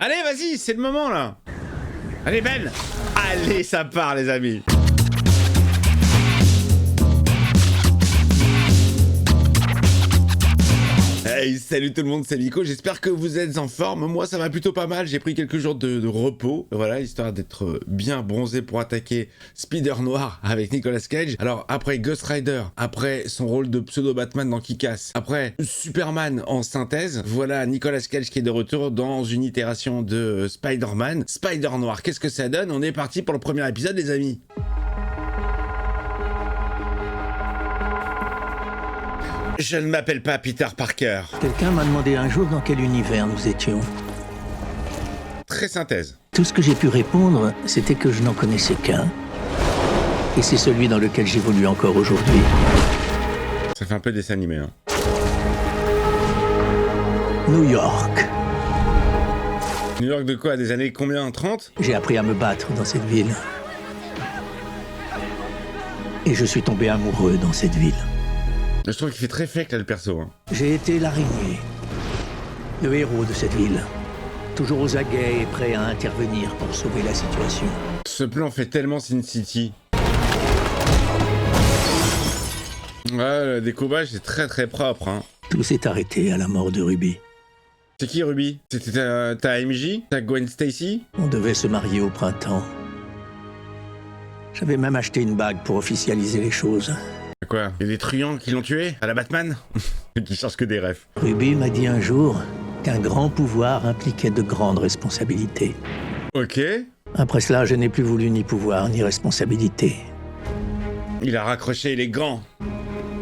Allez, vas-y, c'est le moment, là. Allez, Ben. Allez, ça part, les amis. Hey, salut tout le monde, c'est Nico, j'espère que vous êtes en forme. Moi ça va plutôt pas mal, j'ai pris quelques jours de repos, voilà, histoire d'être bien bronzé pour attaquer Spider Noir avec Nicolas Cage. Alors après Ghost Rider, après son rôle de pseudo Batman dans Kick-Ass, après Superman en synthèse, voilà Nicolas Cage qui est de retour dans une itération de Spider-Man. Spider Noir, qu'est-ce que ça donne? On est parti pour le premier épisode les amis. Je ne m'appelle pas Peter Parker. Quelqu'un m'a demandé un jour dans quel univers nous étions. Très synthèse. Tout ce que j'ai pu répondre, c'était que je n'en connaissais qu'un. Et c'est celui dans lequel j'évolue encore aujourd'hui. Ça fait un peu dessin animé, hein. New York. New York de quoi? Des années combien? 30? J'ai appris à me battre dans cette ville. Et je suis tombé amoureux dans cette ville. Je trouve qu'il fait très fake là le perso. Hein. J'ai été l'araignée, le héros de cette ville. Toujours aux aguets et prêt à intervenir pour sauver la situation. Ce plan fait tellement Sin City. Ouais, le découpage est très très propre. Hein. Tout s'est arrêté à la mort de Ruby. C'est qui Ruby? C'était ta MJ? Ta Gwen Stacy? On devait se marier au printemps. J'avais même acheté une bague pour officialiser les choses. Quoi? Il y a des truands qui l'ont tué? À la Batman? Qui cherchent que des refs. Ruby m'a dit un jour qu'un grand pouvoir impliquait de grandes responsabilités. Ok. Après cela, je n'ai plus voulu ni pouvoir ni responsabilité. Il a raccroché les gants.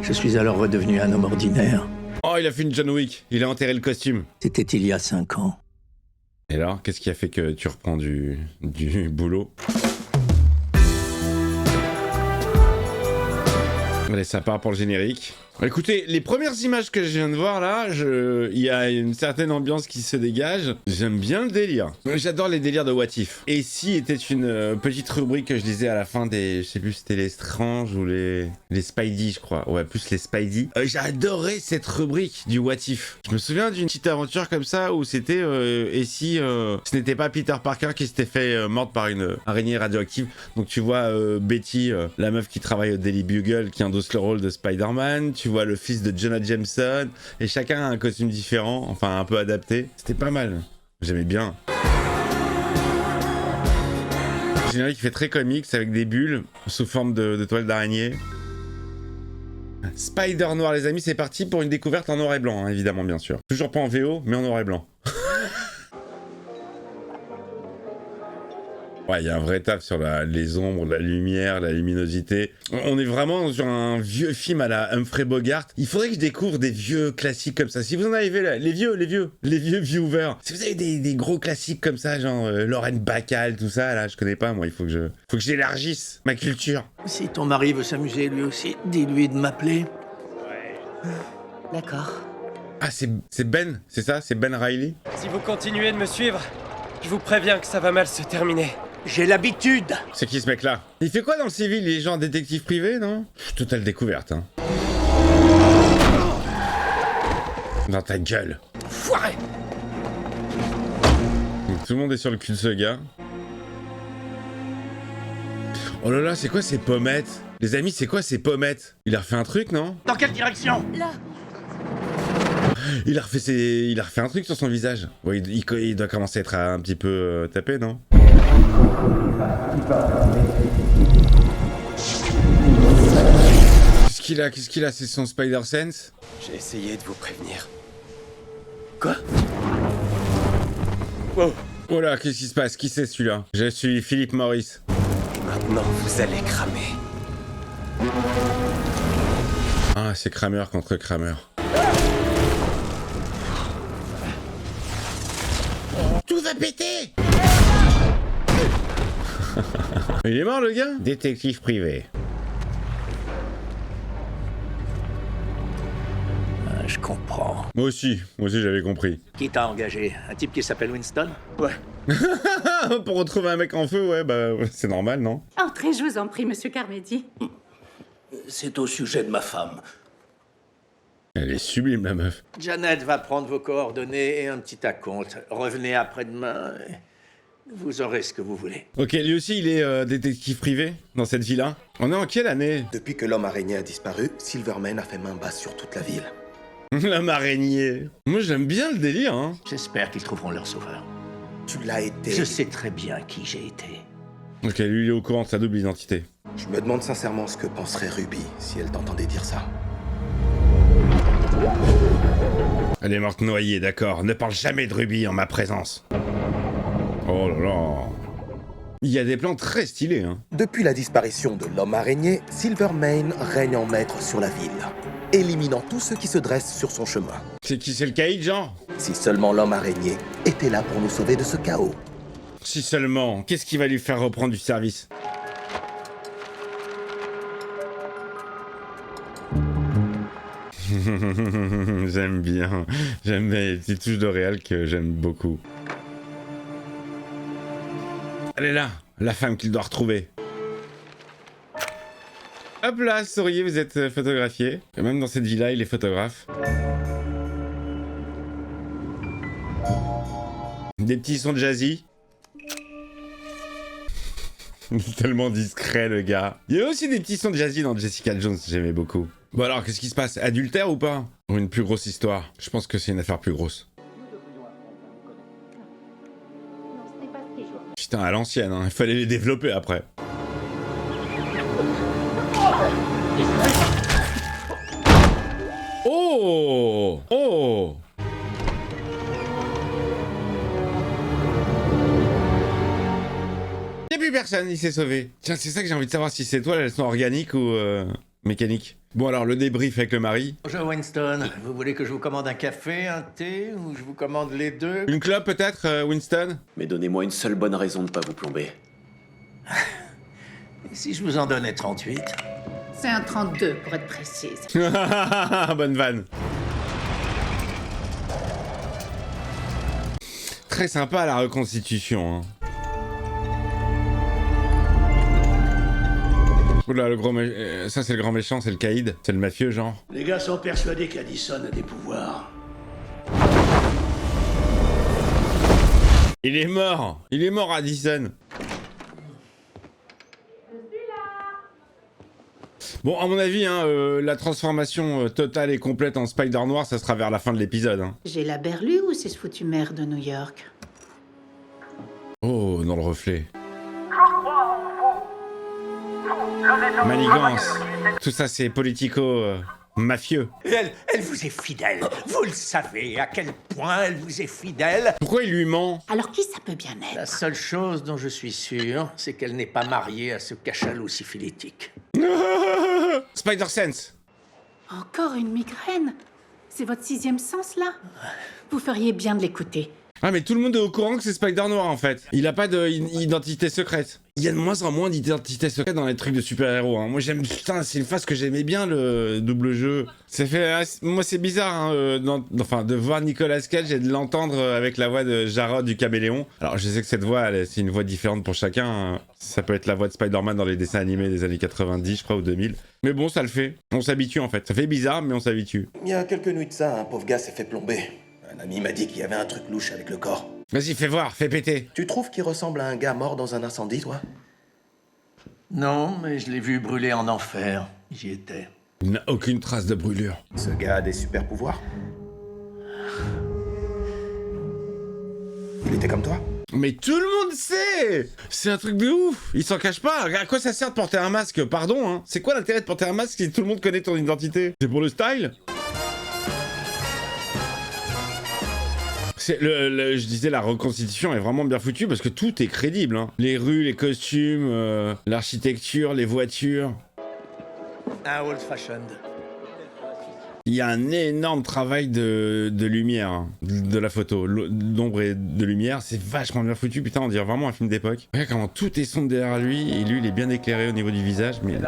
Je suis alors redevenu un homme ordinaire. Oh, il a fait une John Wick. Il a enterré le costume. C'était il y a 5 ans. Et alors, qu'est-ce qui a fait que tu reprends du boulot? Allez, ça part pour le générique. Écoutez, les premières images que je viens de voir là, il y a une certaine ambiance qui se dégage. J'aime bien le délire. J'adore les délires de What If. Et si était une petite rubrique que je lisais à la fin des... Je sais plus si c'était les Strange ou les Spidey, je crois. Ouais, plus les Spidey. J'adorais cette rubrique du What If. Je me souviens d'une petite aventure comme ça où c'était... et si ce n'était pas Peter Parker qui s'était fait mordre par une araignée radioactive. Donc tu vois Betty, la meuf qui travaille au Daily Bugle, qui endosse le rôle de Spider-Man. Tu vois le fils de Jonah Jameson, et chacun a un costume différent, enfin un peu adapté. C'était pas mal, j'aimais bien. Le générique fait très comics avec des bulles sous forme de toiles d'araignée. Spider Noir les amis, c'est parti pour une découverte en noir et blanc, hein, évidemment bien sûr. Toujours pas en VO, mais en noir et blanc. Ouais, il y a un vrai taf sur les ombres, la lumière, la luminosité. On est vraiment sur un vieux film à la Humphrey Bogart. Il faudrait que je découvre des vieux classiques comme ça. Si vous en avez vu, là, les vieux viewers. Si vous avez des gros classiques comme ça, genre Lorraine Bacall, tout ça, là, je connais pas, moi. Il faut que j'élargisse ma culture. Si ton mari veut s'amuser lui aussi, dis-lui de m'appeler. D'accord. Ah, c'est Ben, c'est ça? C'est Ben Reilly? Si vous continuez de me suivre, je vous préviens que ça va mal se terminer. J'ai l'habitude. C'est qui ce mec-là? Il fait quoi dans le civil? Il est genre détective privé, non? Totale découverte, hein. Dans ta gueule. Foiré! Tout le monde est sur le cul de ce gars. Oh là là, c'est quoi ces pommettes? Les amis, c'est quoi ces pommettes? Il a refait un truc, non? Dans quelle direction? Là. Il a refait un truc sur son visage. Ouais, il doit commencer à être un petit peu tapé, non? Qu'est-ce qu'il a? C'est son Spider-Sense? J'ai essayé de vous prévenir. Quoi? Wow. Oh là, qu'est-ce qui se passe? Qui c'est celui-là? Je suis Philippe Morris. Et maintenant, vous allez cramer. Ah, c'est Kramer contre Kramer. Tout va péter! Il est mort le gars? Détective privé. Je comprends. Moi aussi j'avais compris. Qui t'a engagé? Un type qui s'appelle Winston? Ouais. Pour retrouver un mec en feu, ouais, bah c'est normal, non? Entrez, je vous en prie, monsieur Carmody. C'est au sujet de ma femme. Elle est sublime, la meuf. Janet va prendre vos coordonnées et un petit acompte. Revenez après-demain et vous aurez ce que vous voulez. Ok, lui aussi, il est détective privé dans cette villa. On est en quelle année? Depuis que l'homme araignée a disparu, Silverman a fait main basse sur toute la ville. L'homme araignée. Moi, j'aime bien le délire, hein. J'espère qu'ils trouveront leur sauveur. Tu l'as été. Je sais très bien qui j'ai été. Ok, lui, il est au courant de sa double identité. Je me demande sincèrement ce que penserait Ruby si elle t'entendait dire ça. Elle est morte noyée, d'accord. Ne parle jamais de Ruby en ma présence. Oh là là. Il y a des plans très stylés, hein. Depuis la disparition de l'homme araignée, Silvermane règne en maître sur la ville, éliminant tous ceux qui se dressent sur son chemin. C'est qui, c'est le caïd, genre? Si seulement l'homme araignée était là pour nous sauver de ce chaos. Si seulement. Qu'est-ce qui va lui faire reprendre du service? J'aime bien les petites touches de réel que j'aime beaucoup. Elle est là, la femme qu'il doit retrouver. Hop là, souriez, vous êtes photographié. Et même dans cette villa, il est photographe. Des petits sons jazzy. Tellement discret, le gars. Il y a aussi des petits sons jazzy dans Jessica Jones, j'aimais beaucoup. Bon alors, qu'est-ce qui se passe? Adultère ou pas? Ou une plus grosse histoire? Je pense que c'est une affaire plus grosse. Putain, à l'ancienne, hein. Il fallait les développer après. Oh! Oh! Y'a plus personne, il s'est sauvé. Tiens, c'est ça que j'ai envie de savoir, si ces toiles, elles sont organiques ou mécaniques. Bon alors, le débrief avec le mari. Bonjour Winston, vous voulez que je vous commande un café, un thé, ou je vous commande les deux? Une clope peut-être, Winston? Mais donnez-moi une seule bonne raison de ne pas vous plomber. Et si je vous en donnais 38? C'est un 32 pour être précise. Bonne vanne. Très sympa la reconstitution, hein. Oula, ça c'est le grand méchant, c'est le caïd, c'est le mafieux genre. Les gars sont persuadés qu'Addison a des pouvoirs. Il est mort Addison. Bon, à mon avis, hein, la transformation totale et complète en Spider Noir, ça sera vers la fin de l'épisode. Hein. J'ai la berlue ou c'est ce foutu maire de New York? Oh, dans le reflet. Manigance. Tout ça, c'est politico-mafieux. Et elle vous est fidèle. Vous le savez à quel point elle vous est fidèle. Pourquoi il lui ment? Alors qui ça peut bien être? La seule chose dont je suis sûr, c'est qu'elle n'est pas mariée à ce cachalot syphilitique. Spider-Sense. Encore une migraine? C'est votre 6e sens, là? Vous feriez bien de l'écouter. Ah, mais tout le monde est au courant que c'est Spider Noir, en fait. Il a pas d'identité secrète. Il y a de moins en moins d'identité secrète dans les trucs de super-héros. Hein. Moi, j'aime... Putain, c'est une phase que j'aimais bien, le double jeu. Ça fait... Moi, c'est bizarre, hein, de voir Nicolas Cage et de l'entendre avec la voix de Jarod du Caméléon. Alors, je sais que cette voix, c'est une voix différente pour chacun. Hein. Ça peut être la voix de Spider-Man dans les dessins animés des années 90, je crois, ou 2000. Mais bon, ça le fait. On s'habitue, en fait. Ça fait bizarre, mais on s'habitue. Il y a quelques nuits de ça, un pauvre gars s'est fait plomber. Un ami m'a dit qu'il y avait un truc louche avec le corps. Vas-y, fais voir, fais péter. Tu trouves qu'il ressemble à un gars mort dans un incendie, toi? Non, mais je l'ai vu brûler en enfer. J'y étais. Il n'a aucune trace de brûlure. Ce gars a des super pouvoirs? Il était comme toi? Mais tout le monde sait! C'est un truc de ouf! Il s'en cache pas! À quoi ça sert de porter un masque? Pardon, hein? C'est quoi l'intérêt de porter un masque si tout le monde connaît ton identité? C'est pour le style? Je disais, la reconstitution est vraiment bien foutue parce que tout est crédible. Hein. Les rues, les costumes, l'architecture, les voitures. Un old-fashioned. Il y a un énorme travail de lumière, hein, de la photo. D'ombre et de lumière, c'est vachement bien foutu. Putain, on dirait vraiment un film d'époque. Regarde comment tout est sombre derrière lui et lui, il est bien éclairé au niveau du visage. Mais...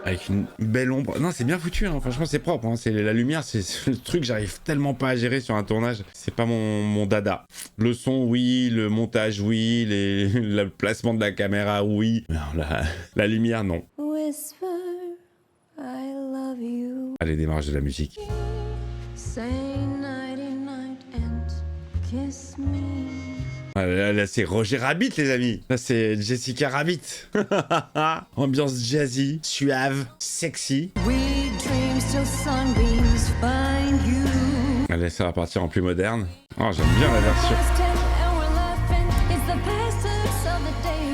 avec une belle ombre. Non, c'est bien foutu, hein. Franchement, c'est propre. Hein. La lumière, c'est le truc que j'arrive tellement pas à gérer sur un tournage. C'est pas mon dada. Le son, oui. Le montage, oui. Le placement de la caméra, oui. Non, la lumière, non. Whisper, I love you. Allez, démarrage de la musique. Say nighty night and kiss me. Ah, là c'est Roger Rabbit, les amis. Là, c'est Jessica Rabbit. Ambiance jazzy, suave, sexy. We dream till sunbeams find you. Allez, ça va partir en plus moderne. Oh, j'aime bien la version.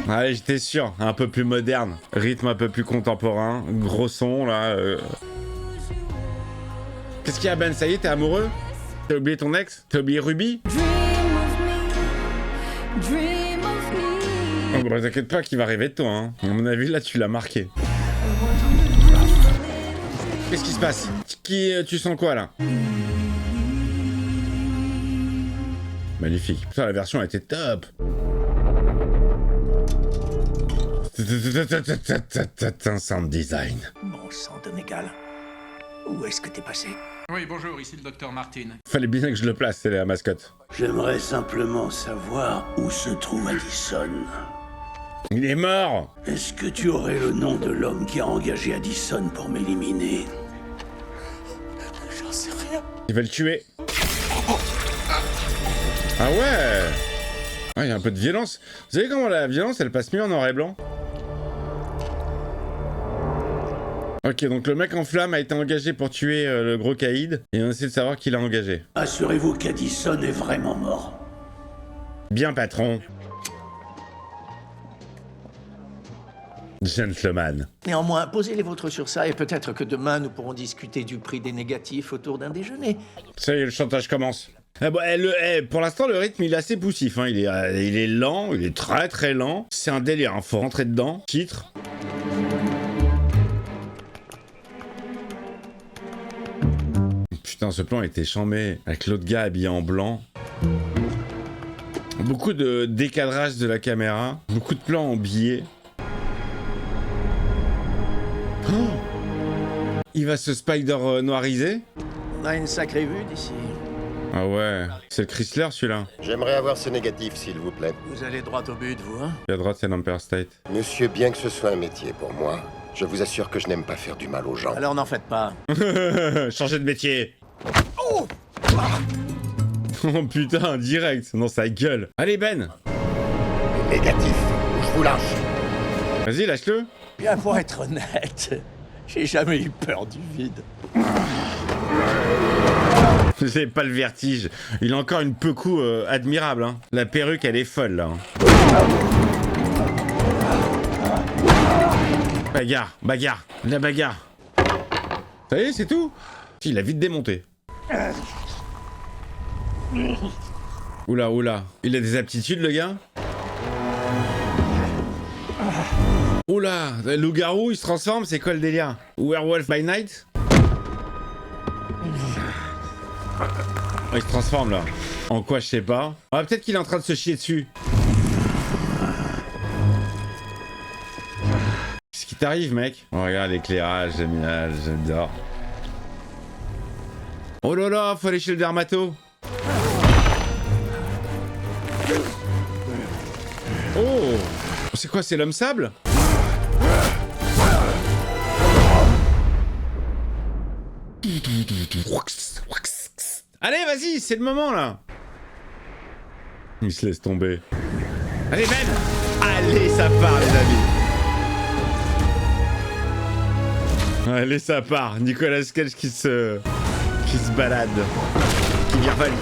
Allez, j'étais sûr, un peu plus moderne. Rythme un peu plus contemporain. Gros son, là. Qu'est-ce qu'il y a, Ben? Ça y est, t'es amoureux? T'as oublié ton ex? T'as oublié Ruby? Oh, bah, t'inquiète pas qu'il va rêver de toi, hein. À mon avis, là, tu l'as marqué. Qu'est-ce qui se passe? Tu sens quoi, là? Magnifique. Putain, la version était top. Sound design. Bon sang de Négal. Où est-ce que t'es passé? Oui, bonjour, ici le docteur Martin. Fallait bien que je le place, c'est la mascotte. J'aimerais simplement savoir où se trouve Addison. Il est mort! Est-ce que tu aurais le nom de l'homme qui a engagé Addison pour m'éliminer? J'en sais rien. Il va le tuer. Ah ouais! Ah, il y a un peu de violence. Vous savez comment la violence, elle passe mieux en noir et blanc? Ok, donc le mec en flamme a été engagé pour tuer le gros caïd, et on essaie de savoir qui l'a engagé. Assurez-vous qu'Addison est vraiment mort. Bien, patron. Gentleman. Néanmoins, posez les vôtres sur ça et peut-être que demain nous pourrons discuter du prix des négatifs autour d'un déjeuner. Ça y est, le chantage commence. Ah bah, pour l'instant, le rythme, il est assez poussif. Hein. Il est lent, il est très très lent. C'est un délire, hein. Faut rentrer dedans. Titre. Putain, ce plan était chambé. Avec l'autre gars habillé en blanc. Beaucoup de décadrage de la caméra. Beaucoup de plans en biais. Oh, il va se spider noirisé. On a une sacrée vue d'ici. Ah ouais, c'est le Chrysler celui-là. J'aimerais avoir ce négatif, s'il vous plaît. Vous allez droit au but, vous, hein? Et à droite, c'est l'Empire State. Monsieur, bien que ce soit un métier pour moi, je vous assure que je n'aime pas faire du mal aux gens. Alors n'en faites pas. Changez de métier. Oh putain, direct, dans sa gueule. Allez Ben. Négatif, ou je vous lâche. Vas-y, lâche-le. Bien, pour être honnête, j'ai jamais eu peur du vide. J'ai pas le vertige. Il a encore une peu-coup admirable. Hein. La perruque, elle est folle, là. Bagarre, bagarre, la bagarre. Ça y est, c'est tout. Il a vite démonté. Oula, oula. Il a des aptitudes, le gars. Oula, le loup-garou, il se transforme, c'est quoi le délire? Werewolf by Night? Oh, il se transforme là. En quoi, je sais pas. Ah, peut-être qu'il est en train de se chier dessus. Qu'est-ce qui t'arrive, mec? Oh, regarde l'éclairage, génial, j'adore. Oh là là, faut aller chez le dermato. Oh, c'est quoi, c'est l'homme sable? Allez, vas-y, c'est le moment là. Il se laisse tomber. Allez, Ben. Allez, ça part, les amis. Allez, ça part. Nicolas Cage qui se balade, qui virevolte.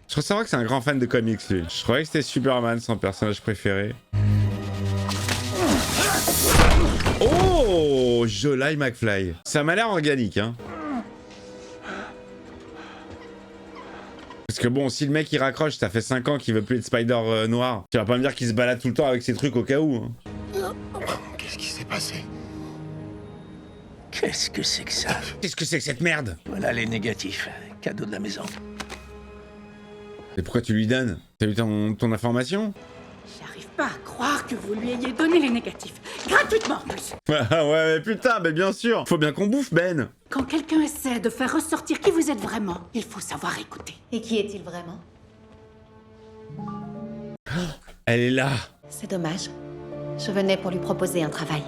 Je crois savoir que c'est un grand fan de comics, lui. Je croyais que c'était Superman, son personnage préféré. Oh, Jolai McFly. Ça m'a l'air organique, hein. Parce que bon, si le mec il raccroche, ça fait 5 ans qu'il veut plus être Spider noir. Tu vas pas me dire qu'il se balade tout le temps avec ses trucs au cas où. Hein. Qu'est-ce qui s'est passé? Qu'est-ce que c'est que ça? Qu'est-ce que c'est que cette merde? Voilà les négatifs. Cadeau de la maison. Et pourquoi tu lui donnes? T'as eu ton information? J'arrive pas à croire que vous lui ayez donné les négatifs. Gratuitement en plus. Ah ouais, mais putain, mais bien sûr. Faut bien qu'on bouffe, Ben. Quand quelqu'un essaie de faire ressortir qui vous êtes vraiment, il faut savoir écouter. Et qui est-il vraiment? Elle est là. C'est dommage. Je venais pour lui proposer un travail.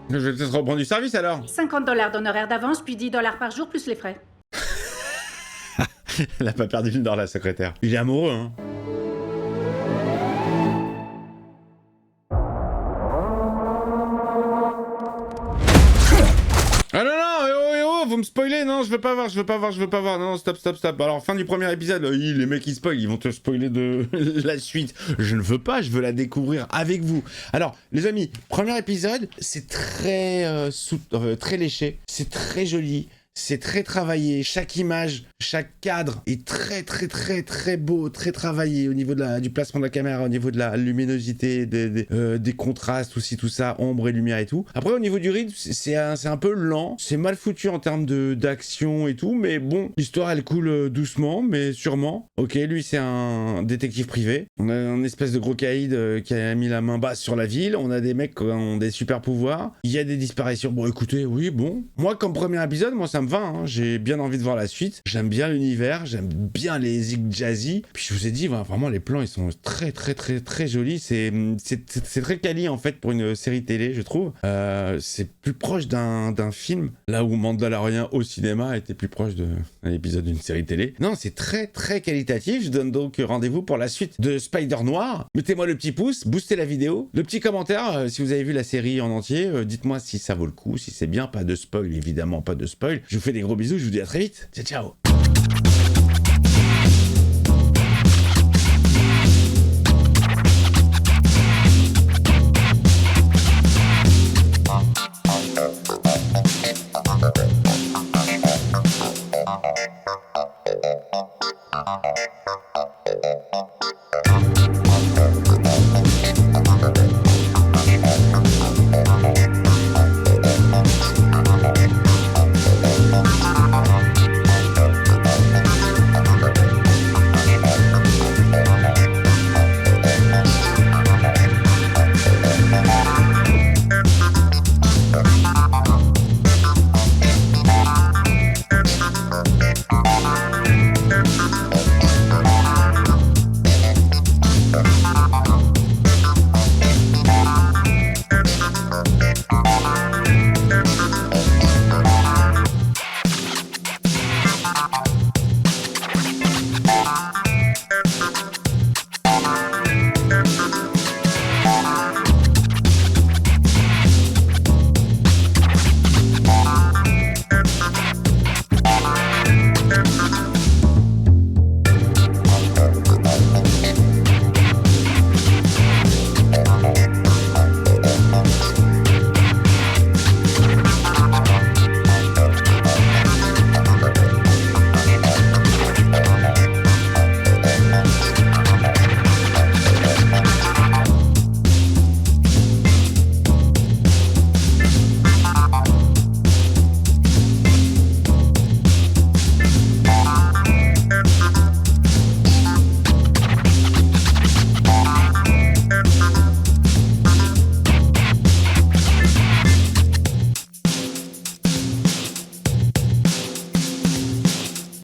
Je vais peut-être reprendre du service alors. $50 d'honoraires d'avance, puis $10 par jour, plus les frais. Elle a pas perdu le nord, la secrétaire. Il est amoureux, hein. Ah non, non, eh oh, vous me spoilez, non, je veux pas voir, non, stop. Alors, fin du premier épisode, les mecs ils spoilent, ils vont te spoiler de la suite. Je ne veux pas, je veux la découvrir avec vous. Alors, les amis, premier épisode, c'est très, très léché, c'est très joli. C'est très travaillé, chaque image, chaque cadre est très beau, très travaillé au niveau du placement de la caméra, au niveau de la luminosité, des contrastes aussi, tout ça, ombre et lumière et tout. Après au niveau du rythme, c'est un peu lent, c'est mal foutu en termes d'action et tout, mais bon, l'histoire elle coule doucement, mais sûrement. Ok, lui c'est un détective privé, on a un espèce de gros caïd qui a mis la main basse sur la ville, on a des mecs qui ont des super pouvoirs, il y a des disparitions, bon écoutez, oui, bon. Moi comme premier épisode, moi ça me va, hein. J'ai bien envie de voir la suite, j'aime bien l'univers, j'aime bien les zig jazzy, puis je vous ai dit, vraiment les plans ils sont très jolis, c'est très quali en fait pour une série télé je trouve, c'est plus proche d'un film, là où Mandalorian au cinéma était plus proche d'un épisode d'une série télé. Non, c'est très qualitatif, je donne donc rendez-vous pour la suite de Spider Noir, mettez-moi le petit pouce, boostez la vidéo, le petit commentaire, si vous avez vu la série en entier, dites-moi si ça vaut le coup, si c'est bien, pas de spoil, évidemment pas de spoil, je vous fais des gros bisous, je vous dis à très vite, ciao. Ciao.